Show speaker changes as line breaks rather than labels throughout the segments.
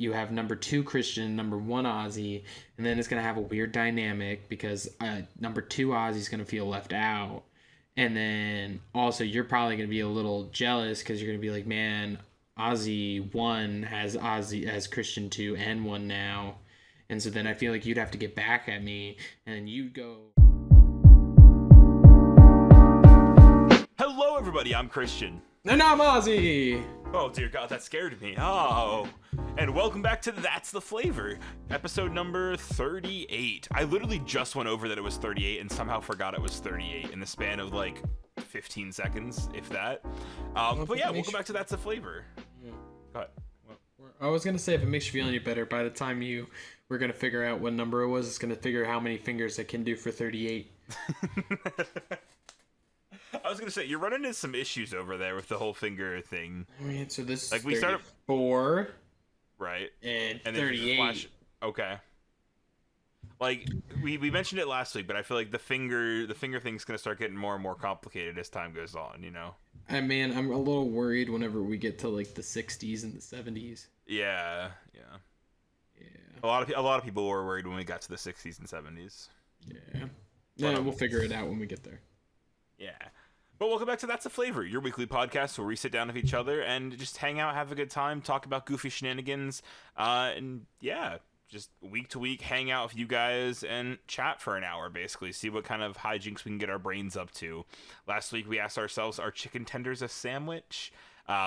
you have number 2 Christian, number 1 Ozzy, and then it's going to have a weird dynamic because number 2 Ozzy is going to feel left out. And then also you're probably going to be a little jealous because you're going to be like, man, Ozzy 1 has Ozzy as Christian 2 and 1 now. And so then I feel like you'd have to get back at me and you'd go...
Hello, everybody. I'm Christian.
And I'm Ozzy!
Oh, dear God, that scared me. Oh. And welcome back to That's the Flavor, episode number 38. I literally just went over that it was 38 and somehow forgot it was 38 in the span of like 15 seconds, if that. But yeah, welcome back to That's the Flavor.
Yeah.
Go ahead.
I was going to say, if it makes you feel any better, by the time we're going to figure out what number it was, it's going to figure how many fingers it can do for 38.
I was going to say, you're running into some issues over there with the whole finger thing.
I mean, so this
like
is
we
34.
Right.
And
then
38.
Okay. Like, we mentioned it last week, but I feel like the finger thing's going to start getting more and more complicated as time goes on, you know?
I mean, I'm a little worried whenever we get to, like, the 60s and the 70s.
Yeah. A lot of people were worried when we got to the 60s and 70s.
Yeah. Yeah, we'll figure it out when we get there.
Yeah. But welcome back to That's the Flavor, your weekly podcast where we sit down with each other and just hang out, have a good time, talk about goofy shenanigans, and yeah, just week to week hang out with you guys and chat for an hour, basically, see what kind of hijinks we can get our brains up to. Last week we asked ourselves, are chicken tenders a sandwich?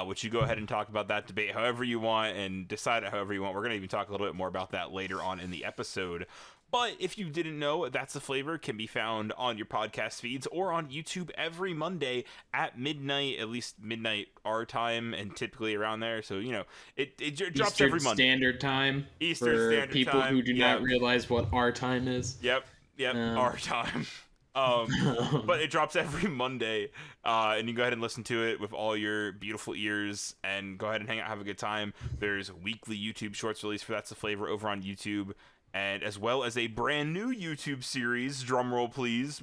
Which you go ahead and talk about that debate however you want and decide it however you want. We're going to even talk a little bit more about that later on in the episode. But if you didn't know, That's the Flavor can be found on your podcast feeds or on YouTube every Monday at midnight, at least midnight our time, and typically around there. So, you know, it drops
Eastern
every Monday.
Standard Time.
Eastern
for
Standard
people
Time.
Who do not realize what our time is.
Yep, our time. But it drops every Monday, and you can go ahead and listen to it with all your beautiful ears, and go ahead and hang out, have a good time. There's weekly YouTube shorts released for That's the Flavor over on YouTube, and as well as a brand new YouTube series, drumroll please.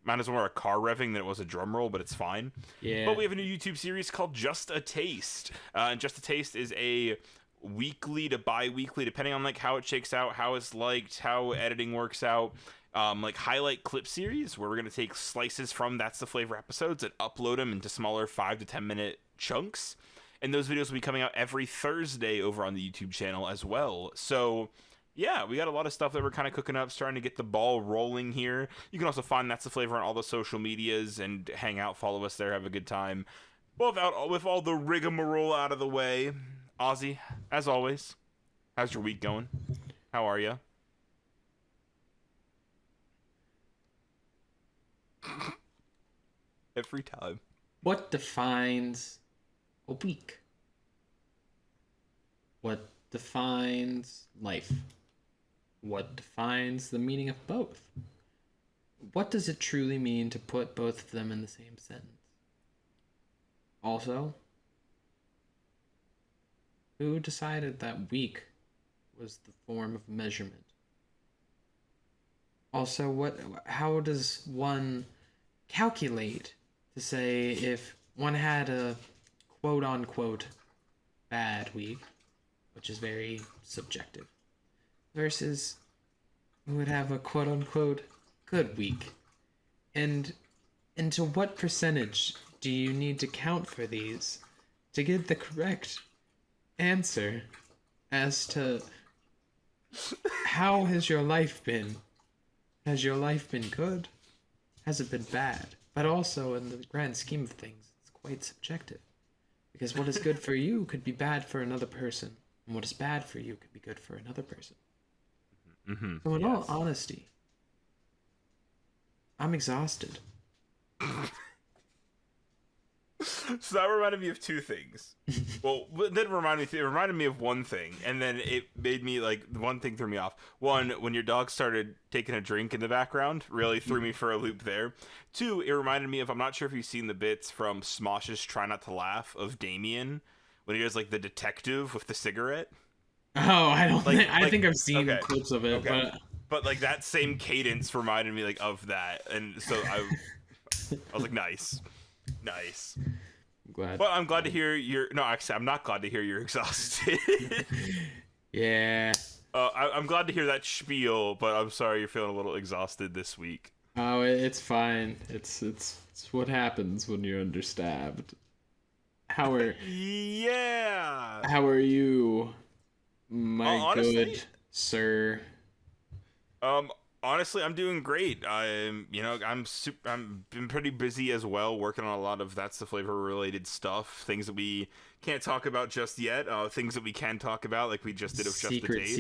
Mine is more a car revving than it was a drum roll, but it's fine.
Yeah.
But we have a new YouTube series called Just a Taste, and Just a Taste is a weekly to bi-weekly, depending on like how it shakes out, how it's liked, how editing works out, like highlight clip series where we're going to take slices from That's the Flavor episodes and upload them into smaller 5 to 10 minute chunks, and those videos will be coming out every Thursday over on the YouTube channel as well. So yeah, we got a lot of stuff that we're kind of cooking up, starting to get the ball rolling here. You can also find That's the Flavor on all the social medias and hang out, follow us there, have a good time. Well, with all the rigmarole out of the way, Ozzy, as always, how's your week going? How are you? Every time.
What defines a week? What defines life? What defines the meaning of both? What does it truly mean to put both of them in the same sentence? Also, who decided that week was the form of measurement? Also, how does one calculate to say if one had a quote-unquote bad week, which is very subjective, versus who would have a quote-unquote good week? And to what percentage do you need to count for these to get the correct answer as to how has your life been? Has your life been good? Has it been bad? But also, in the grand scheme of things, it's quite subjective. Because what is good for you could be bad for another person, and what is bad for you could be good for another person.
Mm-hmm.
So in all honesty, I'm exhausted.
So that reminded me of two things. Well, it reminded me of one thing, and then it made me, like, one thing threw me off. One, when your dog started taking a drink in the background, really threw me for a loop there. Two, it reminded me of, I'm not sure if you've seen the bits from Smosh's Try Not to Laugh of Damien, when he does, like, the detective with the cigarette.
Oh, I think I've seen clips of it,
okay. But like, that same cadence reminded me, like, of that, and so I was like, nice.
glad.
Well, I'm glad to hear you're. No, actually, I'm not glad to hear you're exhausted.
Yeah.
I'm glad to hear that spiel, but I'm sorry you're feeling a little exhausted this week.
Oh, it's fine. It's what happens when you're understaffed. How are
Yeah.
how are you, my
Honestly,
good sir?
um, honestly, I'm doing great. I'm been pretty busy as well, working on a lot of That's the Flavor related stuff, things that we can't talk about just yet. Things that we can talk about, like we just did with Just the Taste.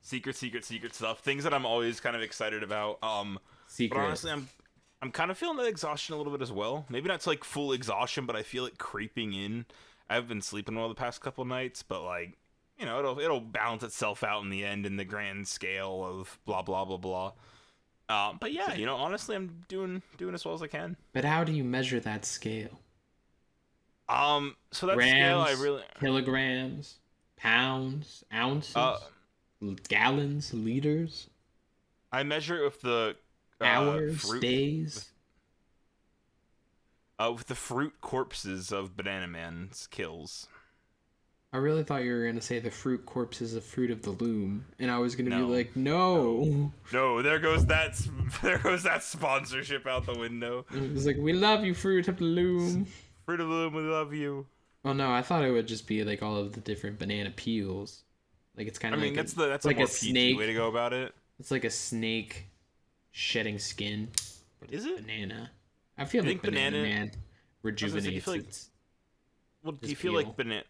Secret stuff. Things that I'm always kind of excited about. But
Secret.
honestly, I'm kind of feeling that exhaustion a little bit as well. Maybe not to like full exhaustion, but I feel it creeping in. I've been sleeping well the past couple nights, but like, it'll balance itself out in the end in the grand scale of blah blah blah blah. But yeah, honestly, I'm doing as well as I can.
But how do you measure that scale?
So that
Grams,
scale, I really
kilograms, pounds, ounces,
uh
gallons, liters,
I measure it with the
hours,
fruit,
days.
with the fruit corpses of Banana Man's kills.
I really thought you were gonna say the fruit corpses of Fruit of the Loom, and I was gonna be
No.
like, no.
No, there goes that sponsorship out the window.
It was like, we love you, Fruit of the Loom.
Fruit of the Loom, we love you.
Oh no, I thought it would just be like all of the different banana peels. Like it's kind of
that's
like
a more
a
PG
snake
way to go about it.
It's like a snake shedding skin. But
Is
it's
it?
Banana. I feel
You
like
think
Banana
banana-
Man rejuvenates
feel like-
its.
Well, do
His
you feel
peel.
like banana?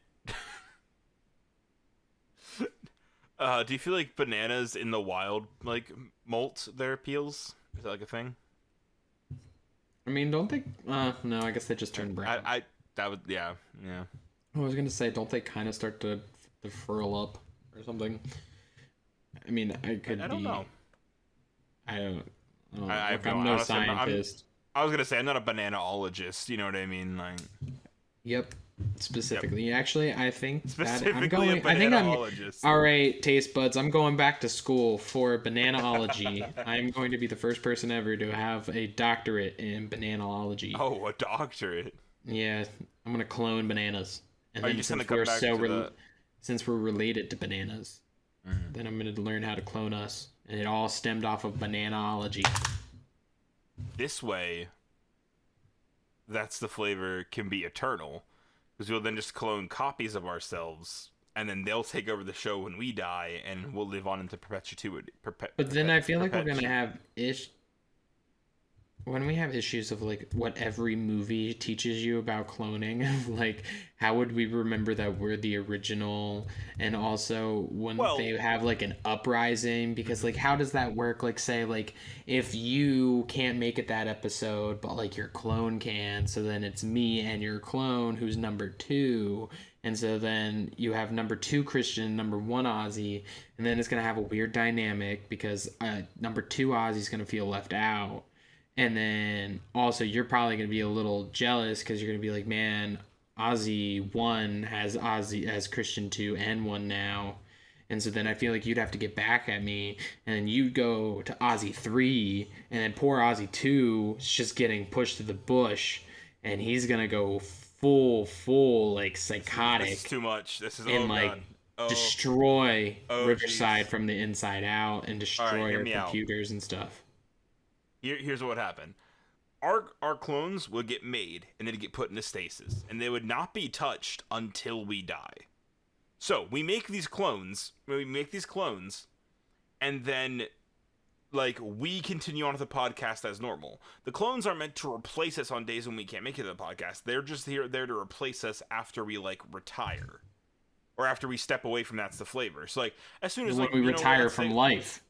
Do you feel like bananas in the wild like molt their peels? Is that like a thing?
I mean, don't they? No, I guess they just turn brown.
I that would yeah.
I was gonna say, don't they kind of start to furl up or something? I mean, I
don't know.
I don't know.
I
Look,
have
I'm
no-
no
honestly,
scientist.
I was gonna say I'm not a bananaologist. You know what I mean? Like
Yep. Specifically, actually, I think that I'm
specifically
going.
a
I think I'm.
bananaologist.
All right, taste buds. I'm going back to school for bananaology. I'm going to be the first person ever to have a doctorate in bananaology.
Oh, a doctorate.
Yeah, I'm gonna clone bananas, and
Are
then
you just gonna
since
come
we're
back
so
to the-
since we're related to bananas,
Mhm.
then I'm gonna learn how to clone us, and it all stemmed off of bananaology.
This way, That's the Flavor can be eternal, because we'll then just clone copies of ourselves, and then they'll take over the show when we die, and we'll live on into perpetuity.
But then I feel like we're gonna have when we have issues of like what every movie teaches you about cloning, like how would we remember that we're the original, and also when they have like an uprising, because like how does that work? Like say like if you can't make it that episode, but like your clone can, so then it's me and your clone who's number 2. And so then you have number 2 Christian, number 1 Ozzy, and then it's gonna have a weird dynamic because number 2 Ozzy's gonna feel left out. And then also you're probably going to be a little jealous because you're going to be like, man, Ozzy 1 has Ozzy as Christian 2 and 1 now. And so then I feel like you'd have to get back at me, and then you'd go to Ozzy 3, and then poor Ozzy 2 is just getting pushed to the bush, and he's going to go full like psychotic.
This is too much. This is
and like
God. Oh.
destroy Riverside
geez.
from the inside out and destroy our computers and stuff.
Here's what would happen. Our clones would get made, and they'd get put into stasis, and they would not be touched until we die. So we make these clones, and then like we continue on with the podcast as normal. The clones are meant to replace us on days when we can't make it to the podcast. They're just there to replace us after we like retire, or after we step away from That's the Flavor. So like as soon as
when
like
we retire from life.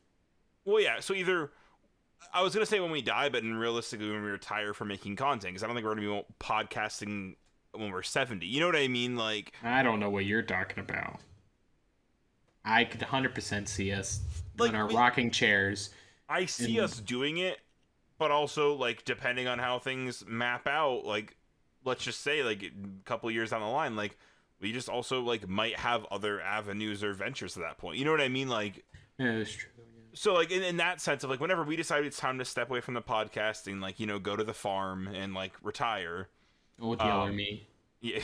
Well, yeah. So either. I was going to say when we die, but realistically when we retire from making content, because I don't think we're going to be podcasting when we're 70. You know what I mean? Like
I don't know what you're talking about. I could 100% see us in our rocking chairs.
I see us doing it, but also, like, depending on how things map out, like, let's just say, like, a couple years down the line, like, we just also, like, might have other avenues or ventures at that point. You know what I mean? Like,
yeah, that's true.
So, like, in that sense of, like, whenever we decide it's time to step away from the podcasting, like, go to the farm and, like, retire,
Old Yeller me.
Yeah,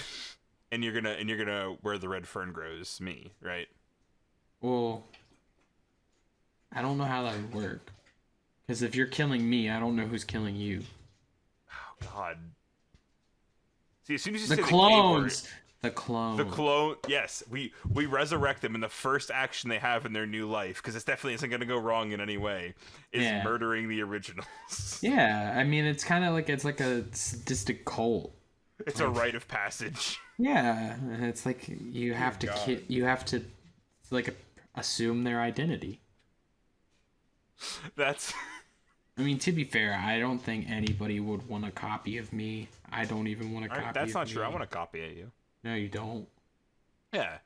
and you're gonna where the red fern grows, me, right?
Well, I don't know how that would work. Because if you're killing me, I don't know who's killing you.
Oh God. See, as soon as you
The
say the K word,
clones! The
the
clone.
clone, yes, we resurrect them in the first action they have in their new life, because it definitely isn't gonna go wrong in any way. Is
Yeah.
murdering the originals.
Yeah, I mean, it's kind of like, it's like a sadistic cult.
It's a
Like,
rite of passage.
yeah, and it's like you have to
God.
you have to like assume their identity.
That's
I mean, to be fair, I don't think anybody would want a copy of me. I don't even want a copy
that's
of
not
me.
true. I want a copy of you.
No, you don't.
Yeah,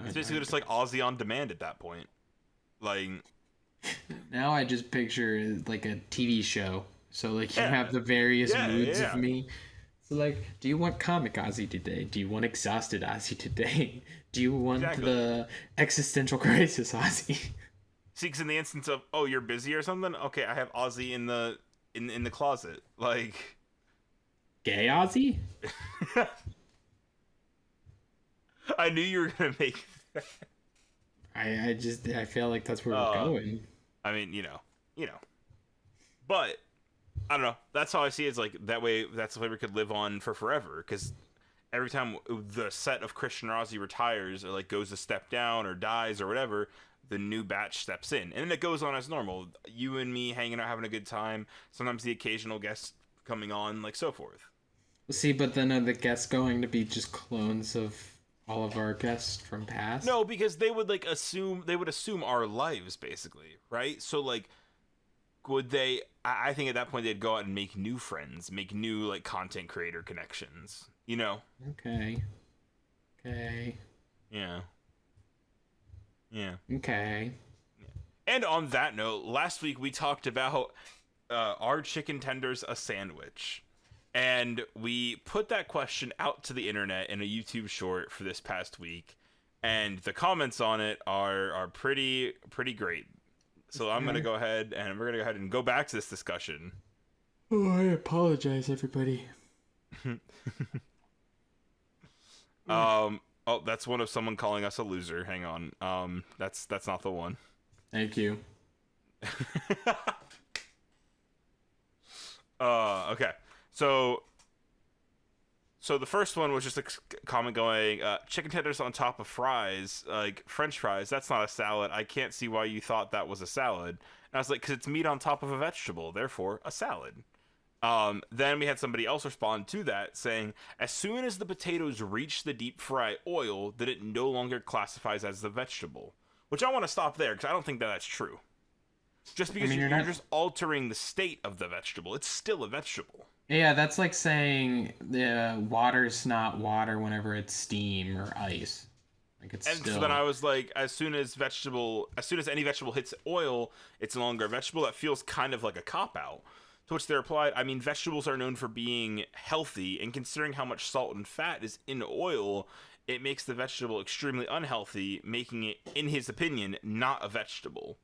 it's basically just like Ozzy on demand at that point. Like,
Now I just picture like a TV show. So like you
Yeah.
have the various
Yeah,
moods
yeah.
of me. So like, do you want comic Ozzy today? Do you want exhausted Ozzy today? Do you want
Exactly.
the existential crisis Ozzy?
see, 'cause in the instance of, oh, you're busy or something. Okay, I have Ozzy in the closet. Like,
Gay Ozzy?
I knew you were gonna make.
I feel like that's where we're
Uh,
going.
I mean, you know. But I don't know. That's how I see it. Is like that way. That's the way we could live on for forever. Because every time the set of Christian or Ozzy retires or like goes a step down or dies or whatever, the new batch steps in, and then it goes on as normal. You and me hanging out, having a good time. Sometimes the occasional guest coming on, like so forth.
See, but then are the guests going to be just clones of all of our guests from past?
No, because they would assume our lives basically, right? So like, would they? I think at that point they'd go out and make new friends, make new like content creator connections. You know?
Okay. Okay.
Yeah. Yeah.
Okay.
And on that note, last week we talked about are chicken tenders a sandwich? And we put that question out to the internet in a YouTube short for this past week, and the comments on it are pretty great. So I'm gonna go ahead and we're gonna go ahead and go back to this discussion.
Oh, I apologize, everybody.
Oh, that's one of someone calling us a loser. Hang on. That's not the one.
Thank you.
Okay. So the first one was just a comment going, chicken tenders on top of fries, like French fries. That's not a salad. I can't see why you thought that was a salad. And I was like, because it's meat on top of a vegetable, therefore a salad. Then we had somebody else respond to that saying, as soon as the potatoes reach the deep fry oil, then it no longer classifies as the vegetable. Which I want to stop there because I don't think that that's true. Just because
mean,
you're
you're not-
just altering the state of the vegetable, it's still a vegetable.
Yeah, that's like saying the water's not water whenever it's steam or ice. Like it's
And
still.
so then I was like, as soon as any vegetable hits oil, it's no longer a vegetable. That feels kind of like a cop out. To which they replied, I mean, vegetables are known for being healthy, and considering how much salt and fat is in oil, it makes the vegetable extremely unhealthy, making it, in his opinion, not a vegetable.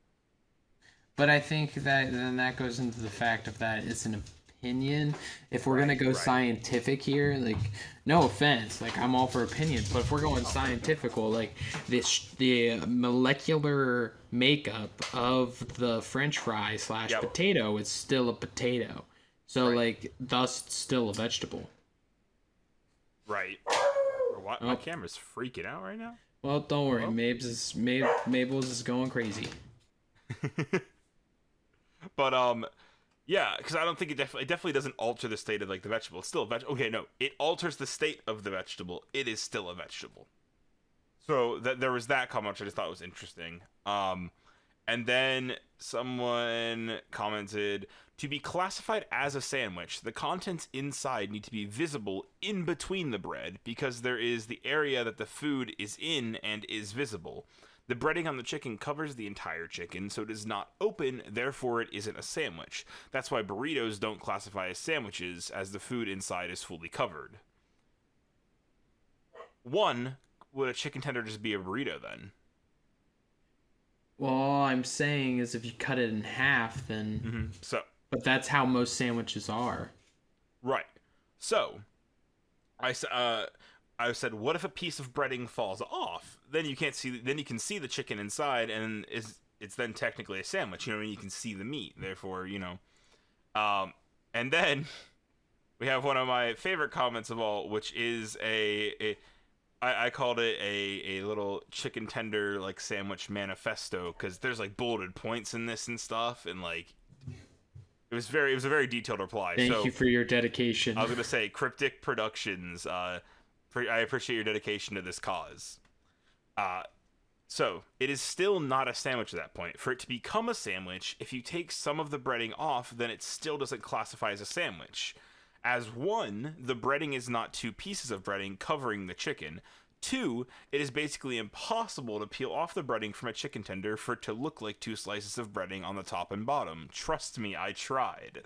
But I think that then that goes into the fact of that it's an opinion. If we're gonna go scientific here, like no offense, like I'm all for opinions, but if we're going scientifical, like the molecular makeup of the French fry / potato is still a potato, so like thus it's still a vegetable.
Right. What? My camera's freaking out right now.
Well, don't worry, Mabel's is going crazy.
But yeah, because I don't think it definitely doesn't alter the state of like the vegetable. It's still a vegetable. Okay, no, it alters the state of the vegetable. It is still a vegetable. So there was that comment which I just thought was interesting. And then someone commented, to be classified as a sandwich, the contents inside need to be visible in between the bread because there is the area that the food is in and is visible. The breading on the chicken covers the entire chicken, so it is not open, therefore it isn't a sandwich. That's why burritos don't classify as sandwiches, as the food inside is fully covered. One, would a chicken tender just be a burrito then?
Well, all I'm saying is if you cut it in half, then.
So,
But that's how most sandwiches are.
right. So, I said, what if a piece of breading falls off? Then you can't see. Then you can see the chicken inside, and it's then technically a sandwich. You know, you can see the meat. Therefore, and then we have one of my favorite comments of all, which is I called it a little chicken tender like sandwich manifesto, because there's like bulleted points in this and stuff, and like it was a very detailed reply.
Thank you for your dedication.
I was gonna say Cryptic Productions. I appreciate your dedication to this cause. So it is still not a sandwich at that point. For it to become a sandwich, if you take some of the breading off, then it still doesn't classify as a sandwich. As one, the breading is not two pieces of breading covering the chicken. Two, it is basically impossible to peel off the breading from a chicken tender for it to look like two slices of breading on the top and bottom. Trust me, I tried.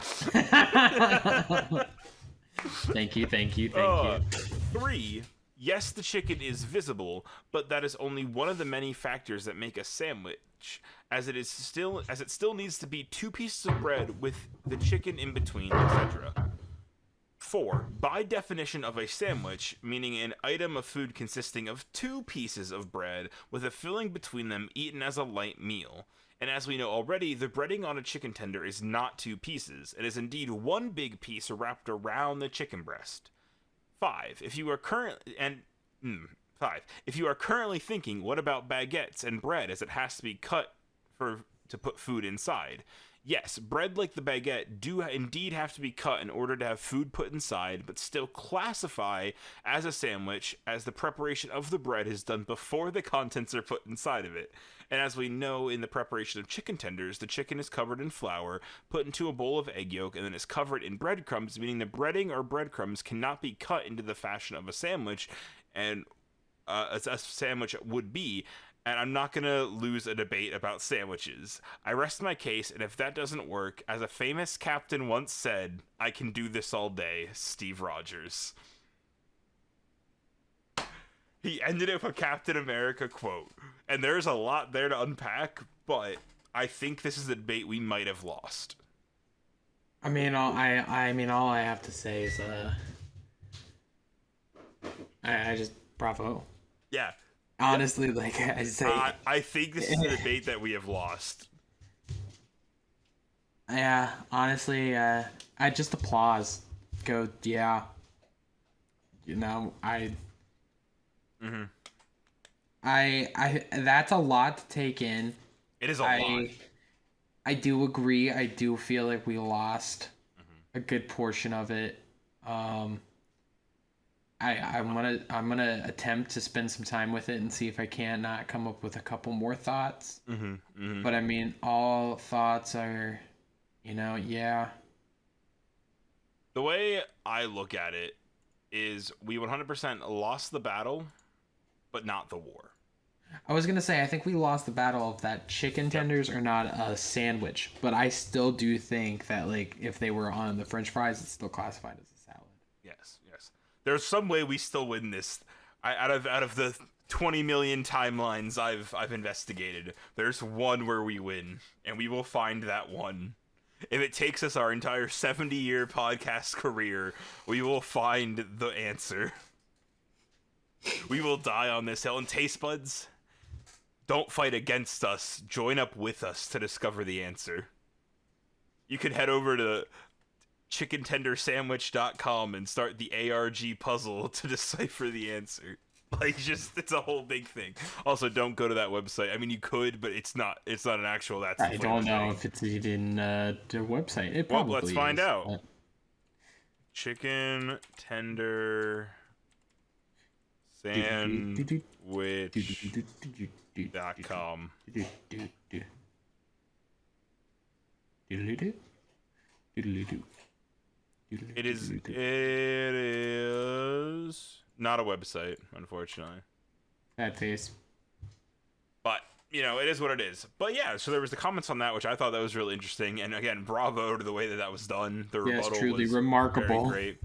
Thank you.
3, yes, the chicken is visible, but that is only one of the many factors that make a sandwich, as it still needs to be two pieces of bread with the chicken in between, etc. 4, by definition of a sandwich, meaning an item of food consisting of two pieces of bread with a filling between them eaten as a light meal. And as we know already, the breading on a chicken tender is not two pieces. It is indeed one big piece wrapped around the chicken breast. 5, if you are currently thinking, what about baguettes and bread, as it has to be cut to put food inside? Yes, bread like the baguette do indeed have to be cut in order to have food put inside, but still classify as a sandwich, as the preparation of the bread is done before the contents are put inside of it. And as we know in the preparation of chicken tenders, the chicken is covered in flour, put into a bowl of egg yolk, and then is covered in breadcrumbs, meaning the breading or breadcrumbs cannot be cut into the fashion of a sandwich, and as a sandwich would be. And I'm not going to lose a debate about sandwiches. I rest my case, and if that doesn't work, as a famous captain once said, I can do this all day, Steve Rogers. He ended it with a Captain America quote. And there's a lot there to unpack, but I think this is a debate we might have lost.
I mean, all I have to say is, I just bravo.
Yeah.
Honestly, like I say,
I think this is a debate that we have lost.
Yeah, honestly, I just applause. Go, yeah. I that's a lot to take in.
It is a lot.
I do agree. I do feel like we lost a good portion of it. I'm gonna attempt to spend some time with it and see if I can not come up with a couple more thoughts. But I mean, all thoughts are, yeah.
The way I look at it is we 100% lost the battle, but not the war.
I was gonna say, I think we lost the battle of that chicken tenders are not a sandwich, but I still do think that, like, if they were on the French fries, it's still classified as a salad.
Yes. There's some way we still win this. Out of the 20 million timelines I've investigated, there's one where we win, and we will find that one. If it takes us our entire 70-year podcast career, we will find the answer. We will die on this hill. And taste buds, don't fight against us. Join up with us to discover the answer. You can head over to chickentendersandwich.com and start the ARG puzzle to decipher the answer. Like, it's a whole big thing. Also, don't go to that website. I mean, you could, but it's not an actual.
I don't know if it's even their website. It probably
let's find
is,
out.
But...
Chicken tender sandwich.com. It is not a website, unfortunately.
Bad face.
But, it is what it is. But yeah, so there was the comments on that, which I thought that was really interesting. And again, bravo to the way that was done. The rebuttal
truly
was
remarkable.
Very great.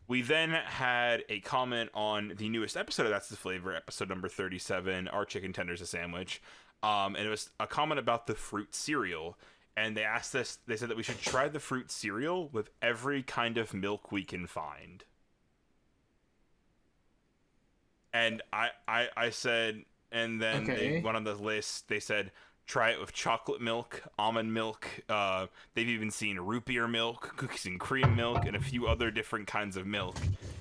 We then had a comment on the newest episode of That's the Flavor, episode number 37, Our Chicken Tenders a Sandwich. And it was a comment about the fruit cereal. And they said that we should try the fruit cereal with every kind of milk we can find. And I said, and then they
Okay.
went on the list. They said try it with chocolate milk, almond milk. They've even seen root beer milk, cookies and cream milk, and a few other different kinds of milk.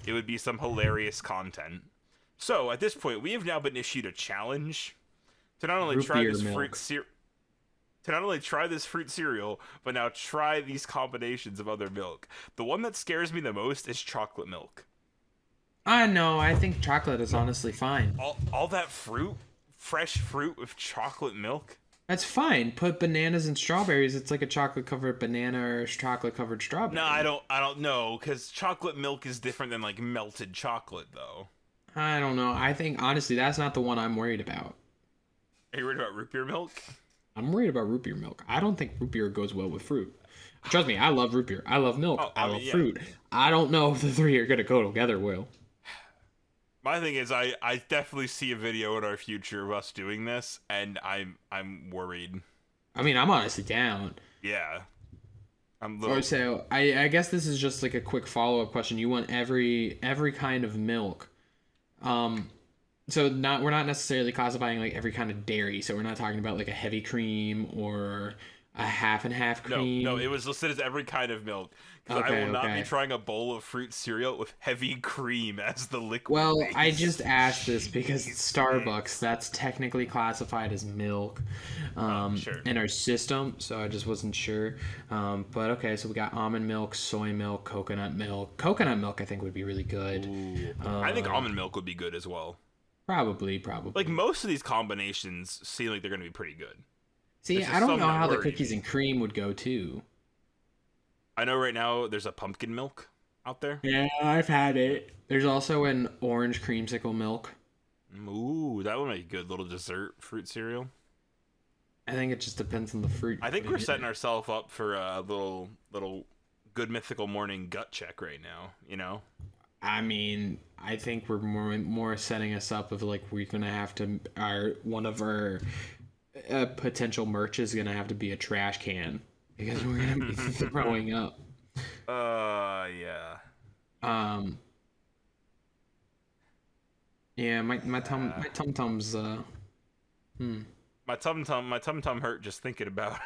It would be some hilarious content. So at this point, we have now been issued a challenge to not only
Root
try
beer
this
milk.
fruit cereal, but now try these combinations of other milk. The one that scares me the most is chocolate milk.
I know. I think chocolate is honestly fine.
All that fruit, fresh fruit with chocolate milk.
That's fine. Put bananas and strawberries. It's like a chocolate covered banana or chocolate covered strawberry.
No, I don't know, because chocolate milk is different than like melted chocolate, though.
I don't know. I think honestly that's not the one I'm worried about.
Are you worried about root beer milk?
I'm worried about root beer milk. I don't think root beer goes well with fruit. Trust me, I love root beer. I love milk.
Oh,
I
I mean,
love
yeah.
fruit. I don't know if the three are gonna go together well.
My thing is, I definitely see a video in our future of us doing this, and I'm worried.
I mean, I'm honestly down.
Yeah, I'm
Or
little.
so I guess this is just like a quick follow up question. You want every kind of milk. So not we're not necessarily classifying like every kind of dairy. So we're not talking about like a heavy cream or a half and half cream.
No, it was listed as every kind of milk. Because I
Okay,
will not
okay.
be trying a bowl of fruit cereal with heavy cream as the liquid
Well,
base.
I just asked this because it's Starbucks, that's technically classified as milk
Sure.
in our system, so I just wasn't sure. But okay, so we got almond milk, soy milk, coconut milk. Coconut milk, I think, would be really good.
I think almond milk would be good as well.
Probably.
Like most of these combinations seem like they're going to be pretty good.
See,
there's just
I don't
some
know
that
how the
worry
cookies
me.
and cream would go too.
I know right now there's a pumpkin milk out there.
Yeah, I've had it. There's also an orange creamsicle milk.
Ooh, that would make a good little dessert fruit cereal.
I think it just depends on the fruit.
I think we're setting ourselves up for a little good mythical morning gut check right now. You know,
I mean, I think we're more setting us up of like we're gonna have to one of our potential merch is gonna have to be a trash can because we're gonna be throwing up.
yeah.
Yeah, my tum tums
My tum tum hurt just thinking about.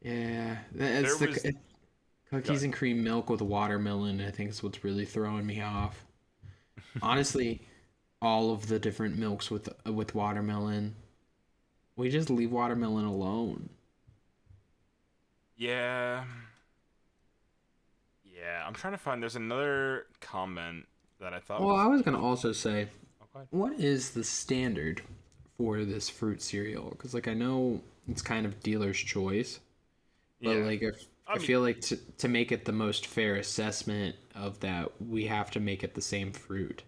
yeah, it's
There was-
cookies and cream milk with watermelon. I think is what's really throwing me off. Honestly, all of the different milks with watermelon. We just leave watermelon alone.
Yeah. Yeah, I'm trying to find. There's another comment that I thought.
Well,
was...
I was gonna also say,
Okay.
what is the standard for this fruit cereal? Because like I know it's kind of dealer's choice, but
Yeah.
like if I
mean-
feel like to make it the most fair assessment of that, we have to make it the same fruit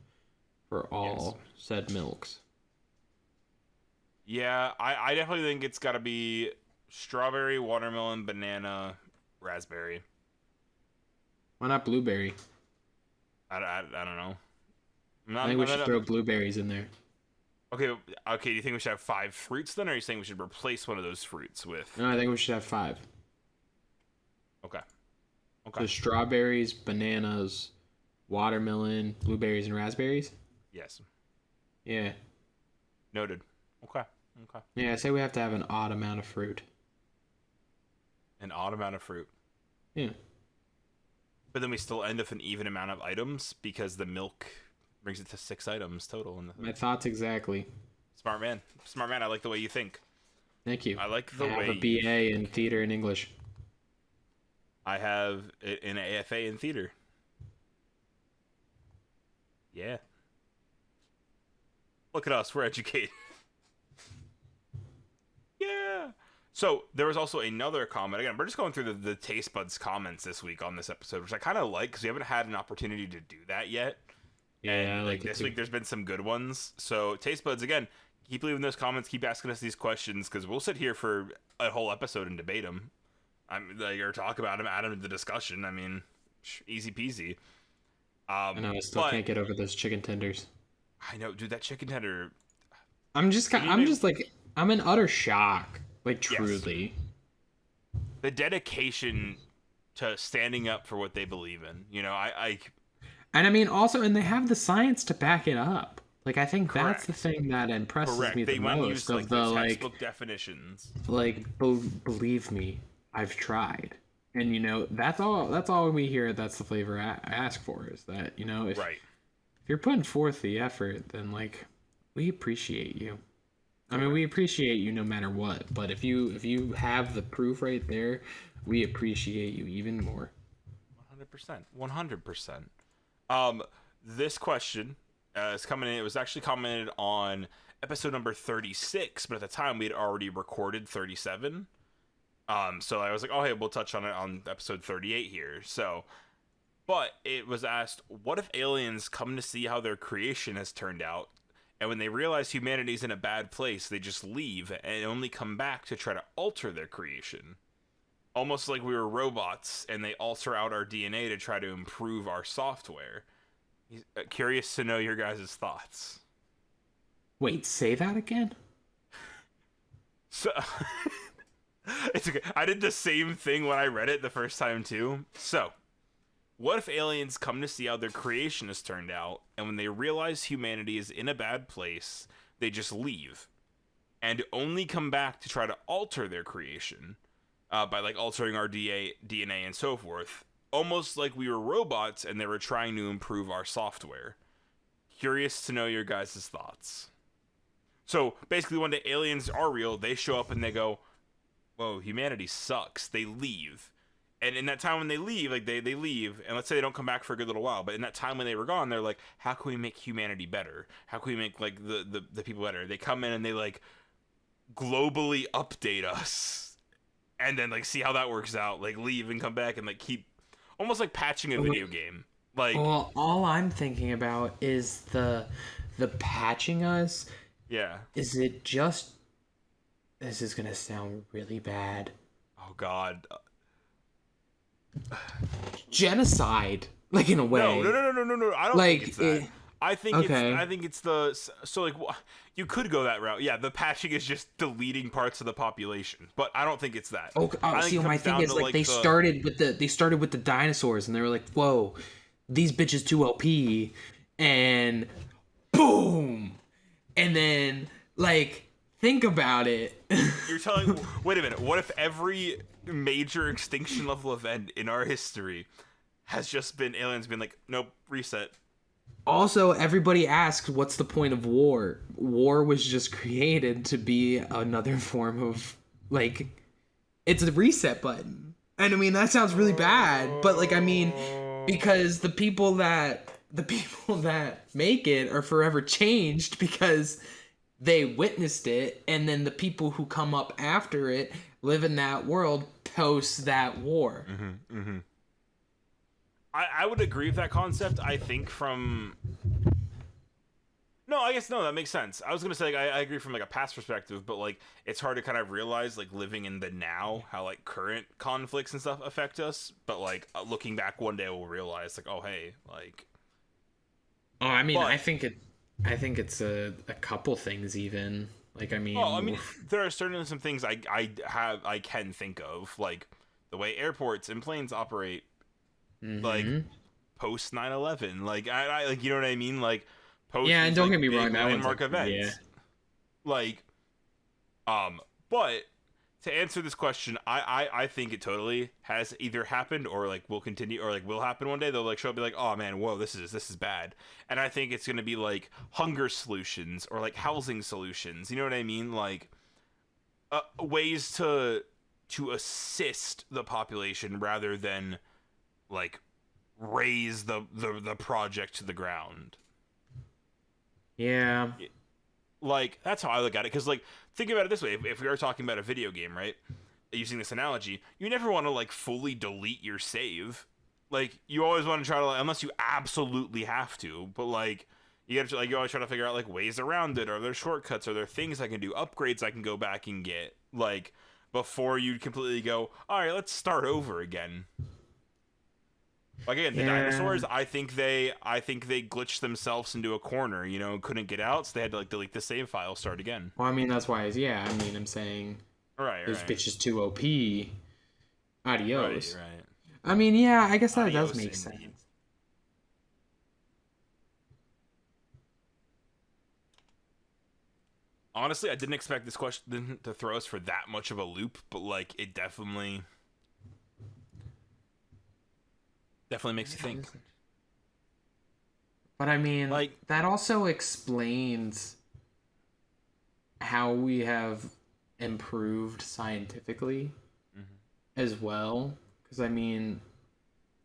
for all said milks.
Yeah, I definitely think it's got to be strawberry, watermelon, banana, raspberry.
Why not blueberry?
I don't know.
I think we should throw blueberries in there.
Okay, do you think we should have 5 fruits then, or are you saying we should replace one of those fruits with?
No, I think we should have 5.
Okay.
So strawberries, bananas, watermelon, blueberries, and raspberries.
Yes.
Yeah.
Noted. Okay.
Yeah, I say we have to have an odd amount of fruit.
An odd amount of fruit.
Yeah.
But then we still end with an even amount of items because the milk brings it to 6 items total.
My thoughts exactly.
Smart man. I like the way you think.
Thank you.
I like the
I have
way
a BA in theater and English.
I have an AFA in theater. Yeah. Look at us. We're educated. Yeah. So there was also another comment. Again, we're just going through the taste buds comments this week on this episode, which I kind of like because we haven't had an opportunity to do that yet.
Yeah, I like it
this
too.
week there's been some good ones. So taste buds, again, keep leaving those comments, keep asking us these questions because we'll sit here for a whole episode and debate them. Or talk about them, add them to the discussion. I mean, easy peasy.
I know I still can't get over those chicken tenders.
I know, dude. That chicken tender.
I'm in utter shock. Like
Yes.
truly.
The dedication to standing up for what they believe in. You know,
And I mean, also, and they have the science to back it up. Like, I think that's the
Correct.
thing that impresses me
Correct.
the
They went and
most
used
of
like
the,
the textbook definitions.
believe me, I've tried. And, that's all we hear. That's the flavor I ask for, is that,
Right.
if you're putting forth the effort, then, like, we appreciate you. I mean, we
Correct.
appreciate you no matter what. But if you have the proof right there, we appreciate you even more.
100%. 100%. This question is coming in. It was actually commented on episode number 36, but at the time we had already recorded 37. So I was like, oh, hey, we'll touch on it on episode 38 here. So, but it was asked, what if aliens come to see how their creation has turned out, and when they realize humanity's in a bad place, they just leave and only come back to try to alter their creation? Almost like we were robots and they alter out our DNA to try to improve our software. He's curious to know your guys' thoughts.
Wait, say that again?
So, it's okay. I did the same thing when I read it the first time too. So, what if aliens come to see how their creation has turned out, and when they realize humanity is in a bad place, they just leave and only come back to try to alter their creation by like altering our DNA and so forth, almost like we were robots and they were trying to improve our software. Curious to know your guys' thoughts. So basically, one day aliens are real. They show up and they go, "Whoa, humanity sucks." They leave. And in that time when they leave, like they leave, and let's say they don't come back for a good little while, but in that time when they were gone, they're like, how can we make humanity better? How can we make like the people better? They come in and they like globally update us, and then like see how that works out. Like leave and come back and like keep almost like patching a video game. Like,
Well, all I'm thinking about is the patching us.
yeah.
Is it just? This is gonna sound really bad.
Oh God.
Genocide, like in a way.
No. I don't
Like,
think it's that.
okay.
I think it's the so like you could go that route. Yeah, the patching is just deleting parts of the population, but I don't think it's that.
Okay.
I think
See,
it
my
comes
thing
down
is
to,
like
like,
they started with the dinosaurs, and they were like, "Whoa, these bitches too OP," and boom, and then like think about it.
You're telling. Wait a minute. What if every major extinction level event in our history has just been aliens being like, nope, reset.
Also, everybody asks, what's the point of war? War was just created to be another form of, like, it's a reset button. And I mean, that sounds really bad, but like, I mean, because the people that make it are forever changed because they witnessed it, and then the people who come up after it live in that world post that war.
I would agree with that concept. I think from no, I guess no, that makes sense. I was gonna say like, I agree from like a past perspective, but like it's hard to kind of realize like living in the now how like current conflicts and stuff affect us. But like looking back one day, we'll realize like, oh hey, like.
Oh, I mean,
But,
I think it's a couple things even. Like, I mean,
oh, I mean, there are certainly some things I can think of, like the way airports and planes operate, like post 9/11, like I like, you know what I mean, like post
yeah, and
these,
don't
like,
get me
big
wrong, that one's
landmark
like,
events,
yeah.
like, but to answer this question, I think it totally has either happened or like will continue or like will happen one day. They'll like show up and be like, oh man, whoa, this is bad. And I think it's gonna be like hunger solutions or like housing solutions. You know what I mean? Like ways to assist the population rather than like raise the project to the ground.
Yeah.
Like that's how I look at it, because like think about it this way, if we are talking about a video game, right, using this analogy, you never want to like fully delete your save. Like you always want to try to, like, unless you absolutely have to, but like you have to, like, you always try to figure out like ways around it. Are there shortcuts? Are there things I can do, upgrades I can go back and get, like before you completely go, all right, let's start over again. Like again, the dinosaurs, I think they glitched themselves into a corner, you know, couldn't get out, so they had to like delete the save file, start again.
Well, I mean, that's why, yeah, I mean, I'm saying those bitches too OP. Adios.
Right.
I mean, yeah, I guess that
Adios,
does make
indeed.
sense.
Honestly, I didn't expect this question to throw us for that much of a loop, but like it definitely makes you think.
But I mean,
Like,
that also explains how we have improved scientifically as well. Because I mean,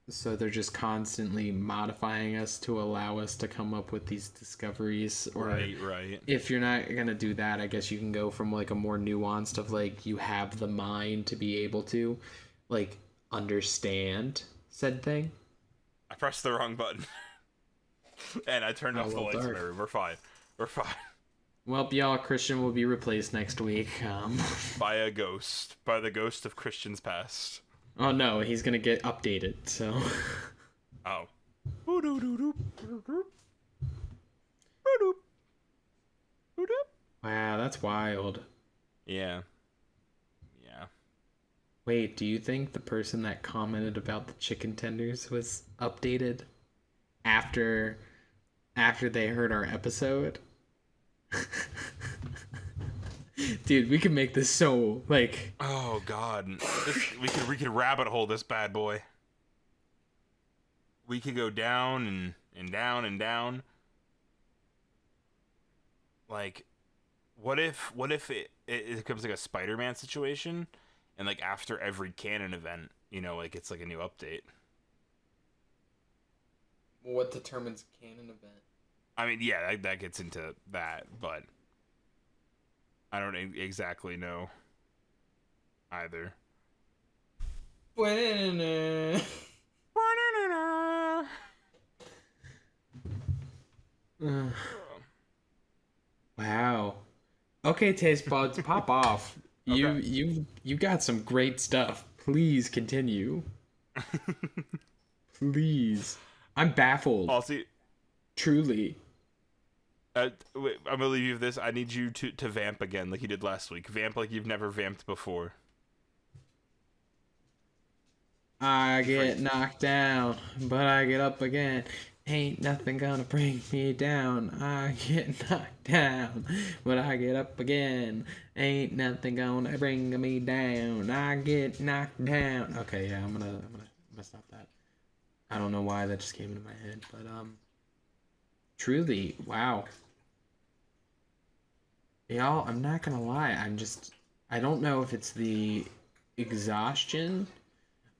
so they're just constantly modifying us to allow us to come up with these discoveries. Or
right.
if you're not gonna do that, I guess you can go from like a more nuanced of like you have the mind to be able to like understand said thing.
I pressed the wrong button, and I turned
Oh
off the
well,
lights in
dark.
my room. We're fine. We're fine.
Well, y'all, Christian will be replaced next week.
By a ghost, by the ghost of Christian's past.
Oh no, he's gonna get updated. So.
Oh.
Wow, that's wild.
Yeah.
Wait, do you think the person that commented about the chicken tenders was updated after they heard our episode? Dude, we can make this so like
Oh God, we could rabbit hole this bad boy. We could go down and down and down. Like, what if it becomes like a Spider-Man situation, and like after every canon event, like it's like a new update.
what determines canon event?
I mean, yeah, that gets into that, but I don't exactly know either.
Wow. Okay, taste buds, pop off. You
Okay.
you got some great stuff. Please continue. Please. I'm baffled.
Halsey,
Truly.
wait, I'm gonna leave you with this. I need you to vamp again, like you did last week. Vamp like you've never vamped before.
I get knocked down, but I get up again. Ain't nothing gonna bring me down. I get knocked down, but I get up again. Ain't nothing gonna bring me down. I get knocked down. Okay, yeah, I'm gonna stop that. I don't know why that just came into my head, but truly, wow. Y'all, I'm not gonna lie. I don't know if it's the exhaustion,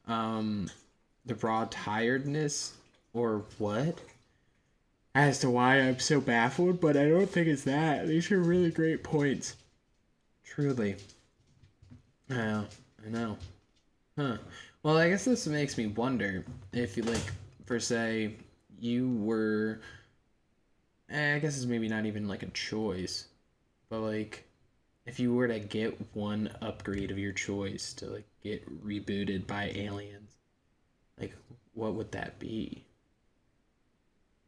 the raw tiredness, or what, as to why I'm so baffled, but I don't think it's that. These are really great points. Truly. Yeah, I know. Huh. Well, I guess this makes me wonder if you, like, per se, you were. I guess it's maybe not even like a choice, but like, if you were to get one upgrade of your choice to like get rebooted by aliens, like, what would that be?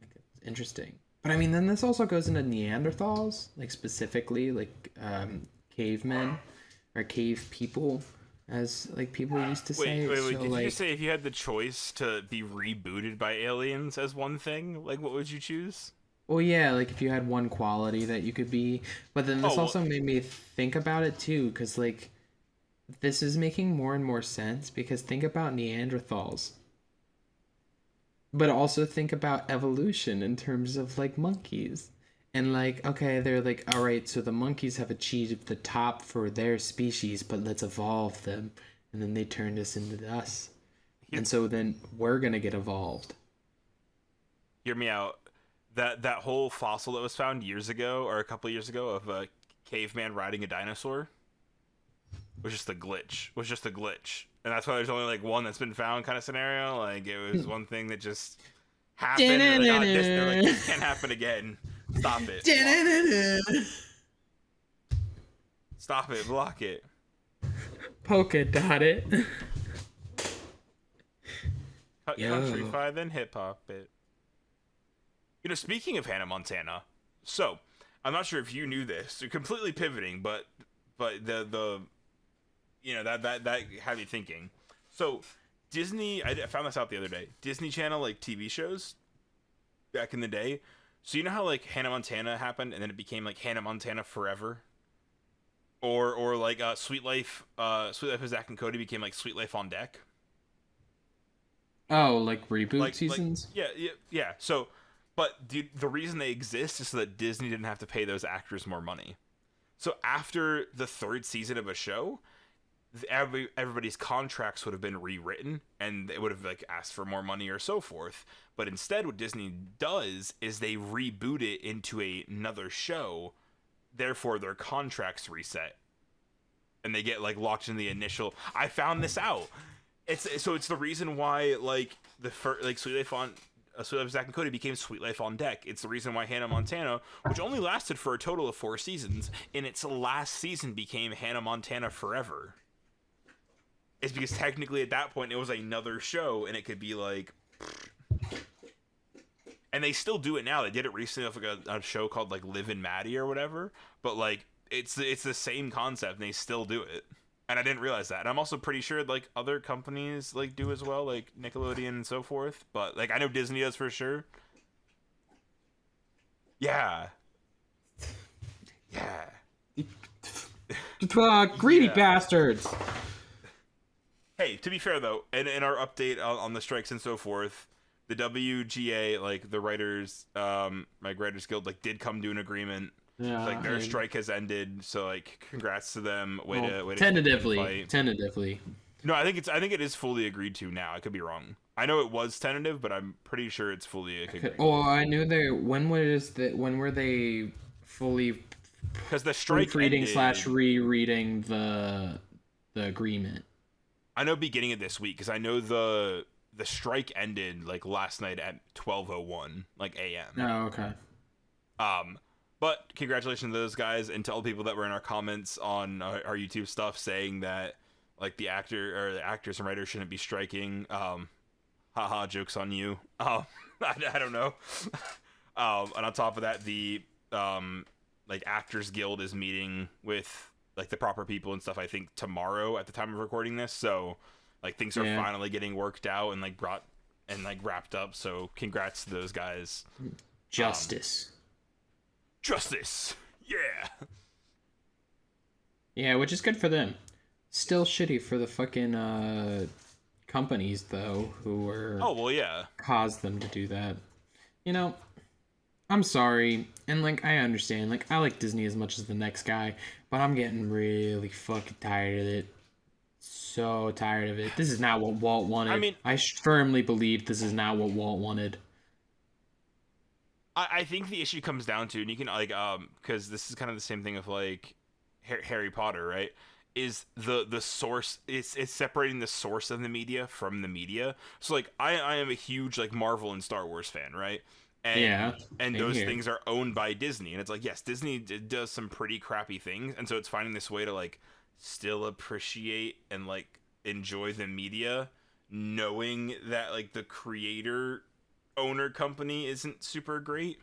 Like, it's interesting. But I mean, then this also goes into Neanderthals, like specifically, like cavemen or cave people, as like people used to say.
Wait.
So
Did you
like,
just say if you had the choice to be rebooted by aliens as one thing, like what would you choose?
well, yeah, like if you had one quality that you could be, but then this
Oh,
also made me think about it too, because like this is making more and more sense because think about Neanderthals, but also think about evolution in terms of like monkeys. And like, okay, they're like, all right, so the monkeys have achieved the top for their species, but let's evolve them. And then they turned us into us.
hear,
And so then we're going to get evolved.
hear me out. That whole fossil that was found years ago or a couple years ago of a caveman riding a dinosaur was just a glitch. And that's why there's only like one that's been found kind of scenario. Like it was one thing that just happened. They're like, this can't happen again. Stop it. Stop it. Block it.
Polka dot it.
Cut
Yo.
countrify, then hip hop it. Speaking of Hannah Montana, so I'm not sure if you knew this. You're completely pivoting, but the that had me thinking. So Disney, I found this out the other day. Disney Channel like TV shows back in the day. So you know how like Hannah Montana happened, and then it became like Hannah Montana Forever. or like Sweet Life of Zack and Cody became like Sweet Life on Deck.
Oh, like reboot
Like
seasons?
yeah. So, but dude, the reason they exist is so that Disney didn't have to pay those actors more money. So after the third season of a show, everybody's contracts would have been rewritten, and they would have like asked for more money or so forth. But instead, what Disney does is they reboot it into another show. Therefore, their contracts reset, and they get like locked in the initial. I found this out. It's the reason why like Sweet Life on Sweet Life of Zack and Cody became Sweet Life on Deck. It's the reason why Hannah Montana, which only lasted for a total of 4 seasons, in its last season became Hannah Montana Forever. It's because technically at that point it was another show, and it could be like, and they still do it now. They did it recently with like a show called like Liv and Maddie or whatever. But like it's the same concept, and they still do it. And I didn't realize that. And I'm also pretty sure like other companies like do as well, like Nickelodeon and so forth. But like I know Disney does for sure. Yeah.
Greedy
Yeah.
bastards.
Hey, to be fair though, in our update on the strikes and so forth, the WGA, like the writers, like Writers Guild, like did come to an agreement.
Yeah,
Like their strike has ended, so like congrats to them. Way to
tentatively.
fight.
Tentatively.
No, I think it is fully agreed to now. I could be wrong. I know it was tentative, but I'm pretty sure it's fully agreed.
Oh, I knew they. When were they fully
Because the strike
reading
ended,
/ rereading the agreement?
I know beginning of this week, because I know the strike ended like last night at 12:01 like a.m.
Oh, okay.
But congratulations to those guys, and to all the people that were in our comments on our YouTube stuff saying that like the actors and writers shouldn't be striking. Haha, jokes on you. I don't know. And on top of that, the like Actors Guild is meeting with like the proper people and stuff, I think tomorrow at the time of recording this. So like things are finally getting worked out and like brought and like wrapped up. So congrats to those guys.
Justice.
Yeah.
Yeah, which is good for them. Still shitty for the fucking companies though, who were caused them to do that. You know, I'm sorry, and like I understand, like I like Disney as much as the next guy, but I'm getting really fucking tired of it. So tired of it. This is not what Walt wanted.
I mean,
I firmly believe this is not what Walt wanted.
I think the issue comes down to, and you can like because this is kind of the same thing with like Harry Potter, right? Is the source, it's separating the source of the media from the media. So like I am a huge like Marvel and Star Wars fan, right? And and those things are owned by Disney, and it's like, yes, Disney does some pretty crappy things, and so it's finding this way to like still appreciate and like enjoy the media, knowing that like the creator owner company isn't super great.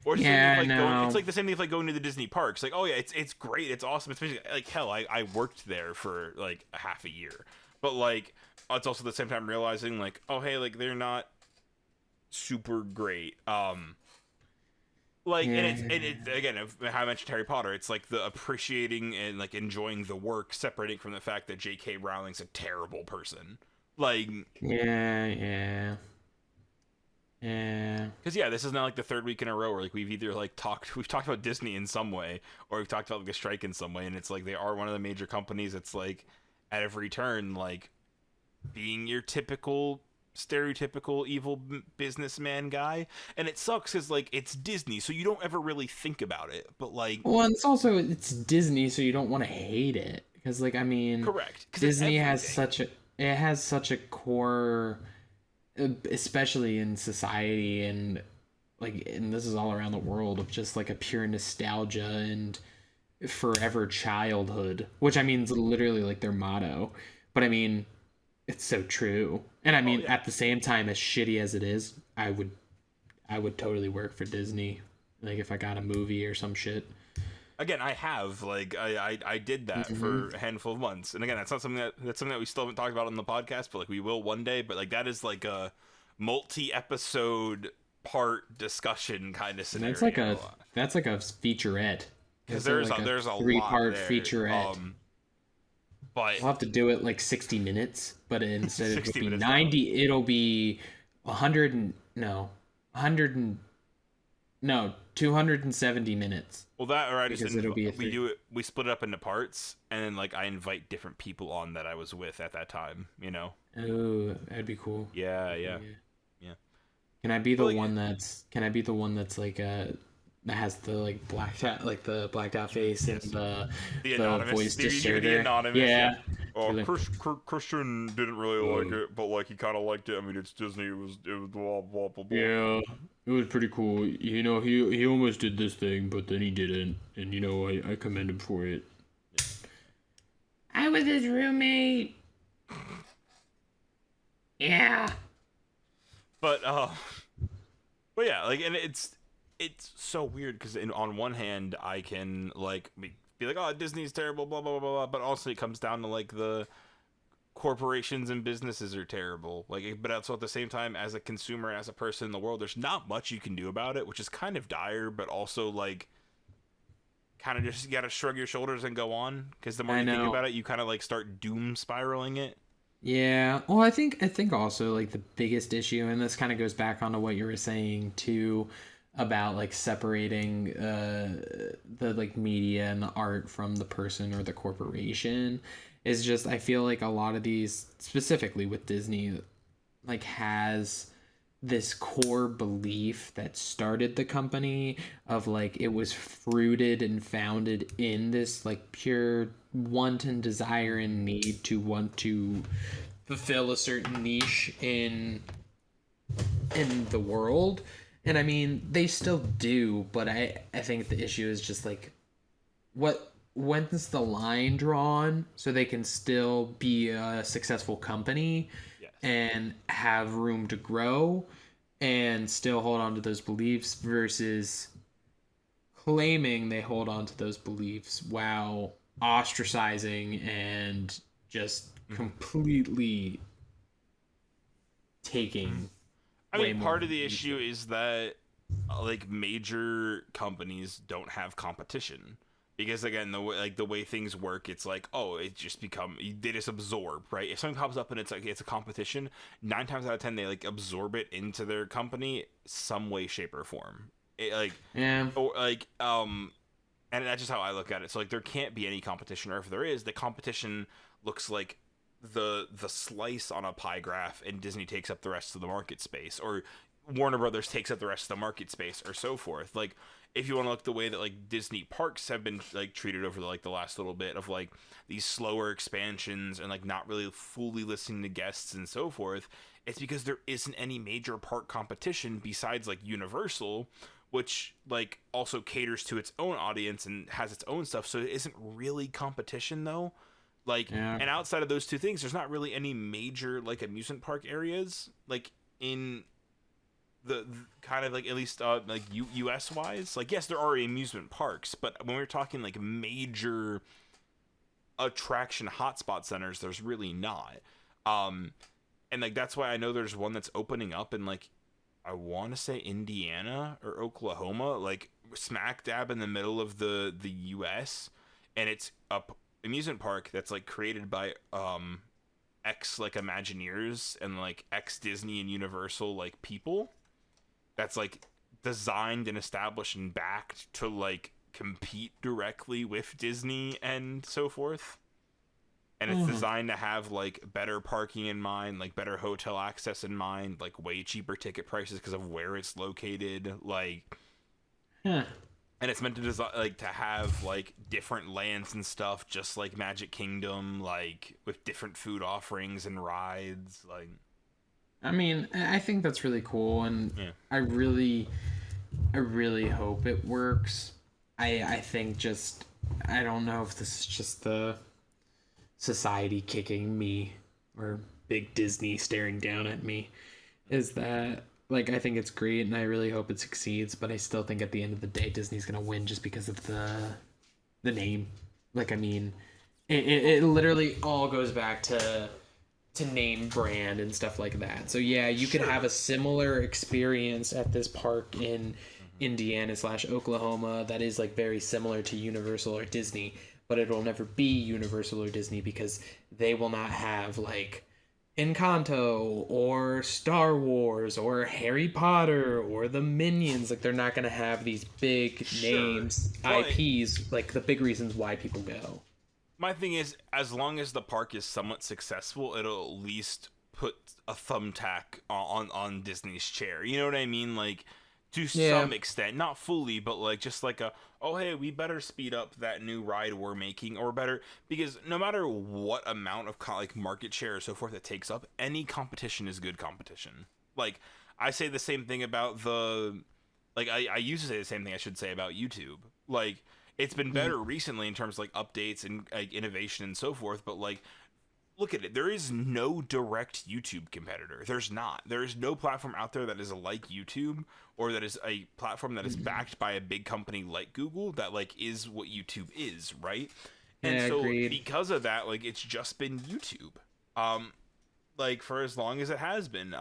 Or it's like the same thing with like going to the Disney parks. Like, oh yeah, it's great, it's awesome. Especially like hell, I worked there for like a half a year. But like it's also at the same time realizing like, oh hey, like they're not super great. Like and it again, how I mentioned Harry Potter, it's like the appreciating and like enjoying the work, separating from the fact that J.K. Rowling's a terrible person. Like
Yeah.
Because this is now like the third week in a row where like we've talked about Disney in some way, or we've talked about like a strike in some way, and it's like they are one of the major companies. It's like at every turn, like being your typical stereotypical evil businessman guy, and it sucks because like it's Disney, so you don't ever really think about it. But like,
well, and it's Disney, so you don't want to hate it because like I mean,
correct?
Disney has such a core, especially in society and this is all around the world, of just like a pure nostalgia and forever childhood, which I mean is literally like their motto. But I mean, it's so true. And I mean, at the same time, as shitty as it is, I would totally work for Disney, like if I got a movie or some shit.
Again, I have like I did that for a handful of months, and again, that's something that we still haven't talked about on the podcast, but like we will one day. But like that is like a multi-episode part discussion kind of scenario.
That's like a featurette.
because
Is it
there's a lot
3-part
there.
featurette?
But
We'll have to do it like 60 minutes, but instead of
60
it being
minutes
90, it'll be 100 and no, 100 and no, 270 minutes.
well, that or I just
Because it'll be
we do it. We split it up into parts, and then like I invite different people on that I was with at that time. You know.
Oh, that'd be cool.
Yeah.
Can I be the
Well,
one that's like that has the like the blacked out face and
the
the
anonymous.
voice
The
distorter?
anonymous.
Yeah.
Oh, Christian didn't really like it, but like he kind of liked it. I mean, it's Disney. It was blah blah blah blah.
Yeah, it was pretty cool. You know, he almost did this thing, but then he didn't, and you know, I commend him for it. I was his roommate. Yeah.
But yeah, like, and it's so weird because on one hand I can like be like, oh, Disney's terrible, blah blah blah blah, but also it comes down to like the corporations and businesses are terrible. Like, but also at the same time, as a consumer, as a person in the world, there's not much you can do about it, which is kind of dire, but also like kind of just gotta shrug your shoulders and go on, because the more you think about it, you kind of like start doom spiraling it.
Yeah. Well, I think also like the biggest issue, and this kind of goes back onto what you were saying too, about like separating the like media and the art from the person or the corporation, is just I feel like a lot of these, specifically with Disney, like has this core belief that started the company of like it was fruited and founded in this like pure want and desire and need to want to fulfill a certain niche in the world. And I mean, they still do, but I think the issue is just like when's the line drawn so they can still be a successful company.
Yes.
And have room to grow and still hold on to those beliefs versus claiming they hold on to those beliefs while ostracizing and just completely taking.
I mean, part of the issue is that like major companies don't have competition, because again, the way things work, it's like, oh, it just they just absorb, right? If something pops up and it's like it's a competition, 9 times out of 10 they like absorb it into their company some way, shape, or form. And that's just how I look at it. So like there can't be any competition, or if there is, the competition looks like the slice on a pie graph, and Disney takes up the rest of the market space, or Warner Brothers takes up the rest of the market space, or so forth. Like, if you want to look the way that like Disney parks have been like treated over the last little bit of like these slower expansions and like not really fully listening to guests and so forth, it's because there isn't any major park competition besides like Universal, which like also caters to its own audience and has its own stuff, so it isn't really competition though. Like, yeah. And outside of those two things, there's not really any major like amusement park areas like in the kind of like, at least like US wise. Like, yes, there are amusement parks, but when we're talking like major attraction hotspot centers, there's really not. And like that's why I know there's one that's opening up in like, I want to say Indiana or Oklahoma, like smack dab in the middle of the US, and it's a amusement park that's like created by ex like Imagineers and like ex Disney and Universal like people, that's like designed and established and backed to like compete directly with Disney and so forth. And it's designed to have like better parking in mind, like better hotel access in mind, like way cheaper ticket prices because of where it's located, like and it's meant to to have like different lands and stuff, just like Magic Kingdom, like with different food offerings and rides. Like,
I mean, I think that's really cool, and yeah. I really hope it works. I think just, I don't know if this is just the society kicking me or big Disney staring down at me, is that like I think it's great and I really hope it succeeds, but I still think at the end of the day Disney's gonna win just because of the name. Like, I mean, it literally all goes back to name brand and stuff like that. So yeah, you could have a similar experience at this park in Indiana slash Oklahoma that is like very similar to Universal or Disney, but it'll never be Universal or Disney because they will not have like Encanto or Star Wars or Harry Potter or the Minions. Like they're not gonna have these big
Sure,
names,
but
IPs, like the big reasons why people go.
my thing is, as long as the park is somewhat successful, it'll at least put a thumbtack on Disney's chair. You know what I mean? Like, to
Yeah.
some extent, not fully, but like just like a, oh hey, we better speed up that new ride we're making, or better, because no matter what amount of like market share or so forth it takes up, any competition is good competition. Like, I say the same thing about I used to say the same thing I should say about YouTube. Like, it's been better recently in terms of like updates and like innovation and so forth, but like, look at it. There is no direct YouTube competitor. There's not. There is no platform out there that is like YouTube, or that is a platform that is backed by a big company like Google that like is what YouTube is, right? And
Yeah,
so
agreed.
because of that, like, it's just been YouTube. Like, for as long as it has been.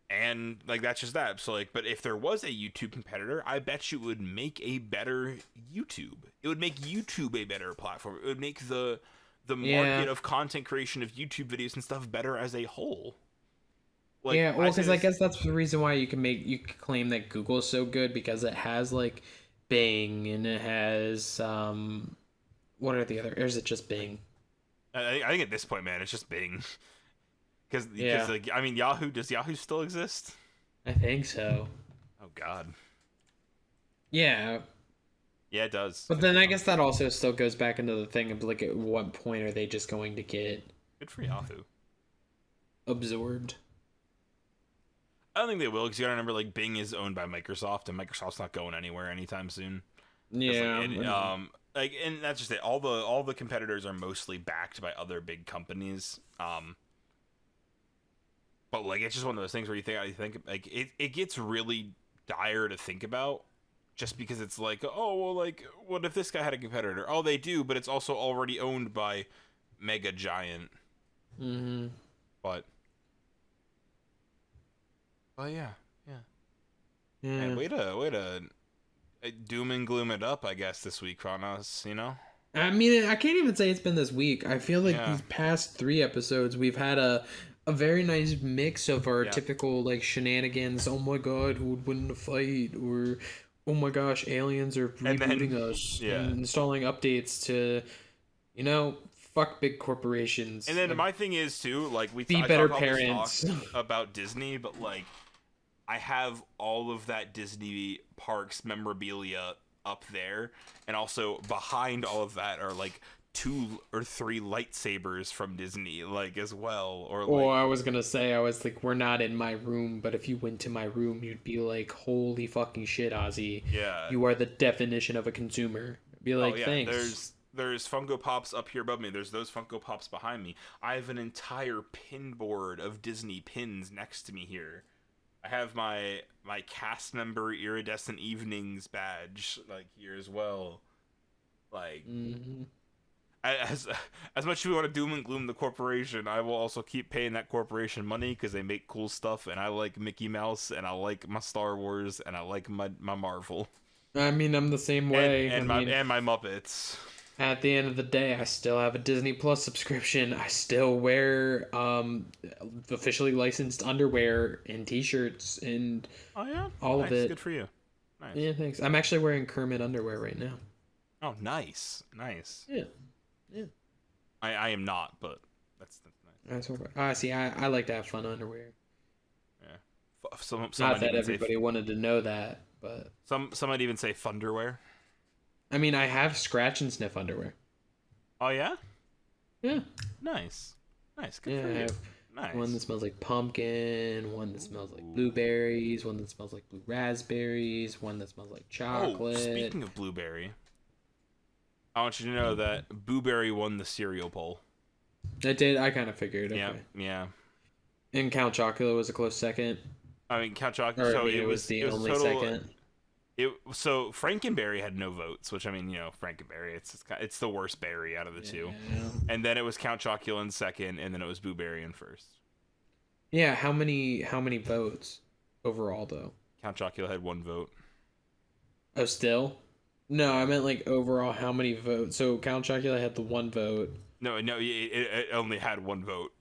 And like, that's just that. So like, but if there was a YouTube competitor, I bet you it would make a better YouTube. It would make YouTube a better platform. It would make the
Yeah.
market of content creation of YouTube videos and stuff better as a whole. Like,
Yeah,
I
well,
say
because I
this.
guess that's the reason why you can claim that Google is so good because it has like Bing and it has what are the other? Or is it just Bing?
I think at this point, man, it's just Bing. Because
Yeah,
like, I mean, Yahoo, does Yahoo still exist?
I think so.
Oh God,
Yeah,
yeah, it does.
but
Good
then
for
I
them.
guess that also still goes back into the thing of like at what point are they just going to get
Good for Yahoo.
absorbed?
I don't think they will, because you gotta remember, like, Bing is owned by Microsoft, and Microsoft's not going anywhere anytime soon. Because like
Yeah, I mean,
like, and that's just it. All the competitors are mostly backed by other big companies. But like, it's just one of those things where you think like, it gets really dire to think about, just because it's like, oh well, like, what if this guy had a competitor? Oh, they do, but it's also already owned by mega giant.
mm-hmm.
But yeah, yeah. Man,
Yeah.
way to doom and gloom it up, I guess, this week on us. You know?
I mean, I can't even say it's been this week. I feel like
Yeah,
these past three episodes, we've had a very nice mix of our
yeah.
typical like shenanigans. Oh my god, who would win in a fight? Or oh my gosh, aliens are
And
rebooting
then,
us
yeah.
and installing updates to, fuck big corporations.
And then my thing is too, like,
Be
I
better
talk all this talk
parents.
about Disney, but like, I have all of that Disney parks memorabilia up there, and also behind all of that are like 2 or 3 lightsabers from Disney, like, as well, or
Oh,
like,
I was gonna say, I was like, we're not in my room, but if you went to my room, you'd be like, holy fucking shit, Ozzy.
yeah.
You are the definition of a consumer. Be
Oh
like,
yeah,
thanks.
there's Funko Pops up here above me. There's those Funko Pops behind me. I have an entire pin board of Disney pins next to me here. I have my cast member Iridescent Evenings badge like here as well. Like,
Hmm.
as as much as we want to doom and gloom the corporation, I will also keep paying that corporation money because they make cool stuff, and I like Mickey Mouse, and I like my Star Wars, and I like my Marvel,
I mean, I'm the same way. I mean,
and my Muppets.
at the end of the day, I still have a Disney Plus subscription. I still wear officially licensed underwear and T-shirts and
Oh yeah,
all of
nice,
it.
good for you. Nice.
Yeah, thanks. I'm actually wearing Kermit underwear right now.
Oh, nice, nice.
Yeah, yeah.
I am not, but that's nice.
That's okay. See, I like to have fun underwear.
Yeah. Some
Not
might
that
even say
everybody wanted to know that, but
some might even say Funderwear.
I mean, I have scratch and sniff underwear.
Oh yeah,
Yeah,
nice, nice, good
yeah.
for
I
you.
have
Nice.
one that smells like pumpkin, one that smells like
Ooh.
blueberries, one that smells like blue raspberries, one that smells like
Oh,
chocolate.
speaking of blueberry, I want you to know that Blueberry won the cereal poll.
I did. I kind of figured. Okay.
Yeah, yeah.
And Count Chocula was a close second.
I mean, Count Chocolate.
Or I
So
mean, it was the only
total.
second.
So Frankenberry had no votes, which, I mean, Frankenberry. It's the worst berry out of the two.
Yeah.
And then it was Count Chocula in second, and then it was Blueberry in first.
Yeah. How many votes overall though?
Count Chocula had 1 vote.
Oh, still? No, I meant like overall how many votes. So Count Chocula had the one vote.
No, it only had one vote.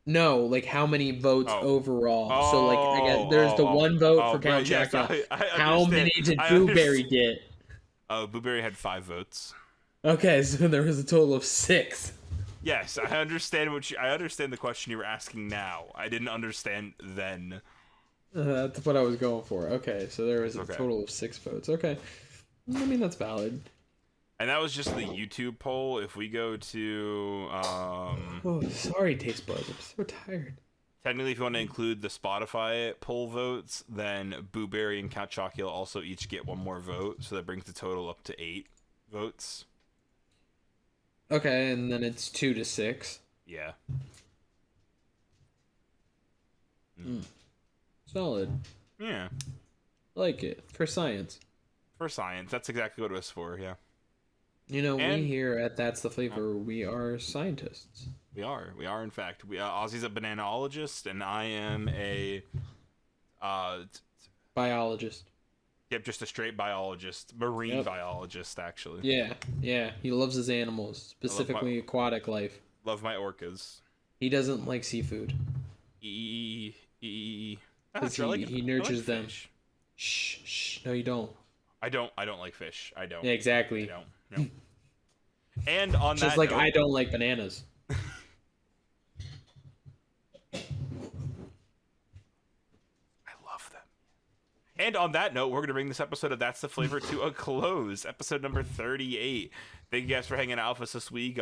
No, like how many votes
Oh.
overall? So like I guess
Oh,
there's the one vote for
right.
Count
Yes,
Chocula.
I
How
understand.
many did
I
Blueberry
understand.
get?
Blueberry had 5 votes.
Okay, so there was a total of 6.
Yes, I understand I understand the question you were asking now. I didn't understand then.
That's what I was going for. Okay, so there was
It's
a
okay.
total of 6 votes. Okay, I mean that's valid.
And that was just the YouTube poll. If we go to
Oh, sorry, taste buds. I'm so tired.
technically, if you want to include the Spotify poll votes, then Blueberry and Count Chocula also each get one more vote, so that brings the total up to 8 votes.
Okay, and then it's 2 to 6.
Yeah.
Mm. Solid.
Yeah.
Like it for science.
For science, that's exactly what it was for. Yeah.
You know, we
And
here at That's the Flavor, we are scientists.
we are in fact. Ozzy's a bananaologist, and I am a
Biologist.
yep, just a straight biologist, marine
Yep.
biologist actually.
Yeah, yeah. He loves his animals, specifically aquatic life.
Love my orcas.
He doesn't like seafood
That's
because
true.
he
I like
nurtures them.
fish.
Shh, shh. No, you don't.
I don't like fish. I don't.
Yeah,
I
exactly.
don't. No. And on
Just
that
like
note,
I don't like bananas.
I love them. And on that note, we're going to bring this episode of That's the Flavor to a close. Episode number 38. Thank you guys for hanging out with us this week.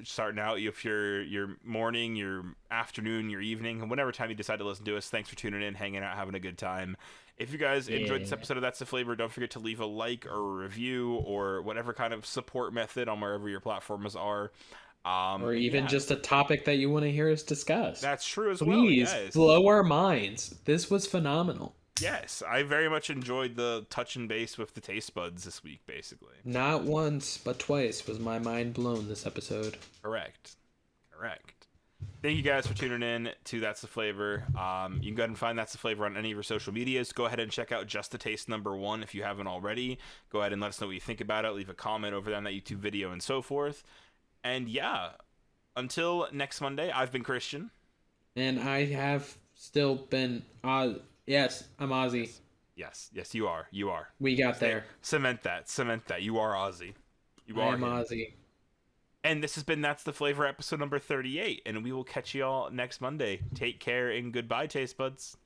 Starting out, if your morning, your afternoon, your evening, whenever time you decide to listen to us, thanks for tuning in, hanging out, having a good time. If you guys enjoyed this episode of That's the Flavor, don't forget to leave a like or a review or whatever kind of support method on wherever your platforms are.
Or even
Yeah,
just a topic that you want to hear us discuss.
that's true as well.
Please
Yes.
blow our minds. This was phenomenal.
Yes, I very much enjoyed the touch and base with the taste buds this week, basically.
Not once, but twice was my mind blown this episode.
Correct. Thank you guys for tuning in to That's the Flavor. You can go ahead and find That's the Flavor on any of your social medias. Go ahead and check out Just the Taste #1 if you haven't already. Go ahead and let us know what you think about it. Leave a comment over there on that YouTube video and so forth. And yeah, until next Monday, I've been Christian.
And I have still been yes, I'm Ozzy.
Yes, you are.
We got there.
Cement that. You are Ozzy. You
I
are
am
him.
Ozzy.
And this has been That's the Flavor episode number 38, and we will catch you all next Monday. Take care and goodbye, taste buds.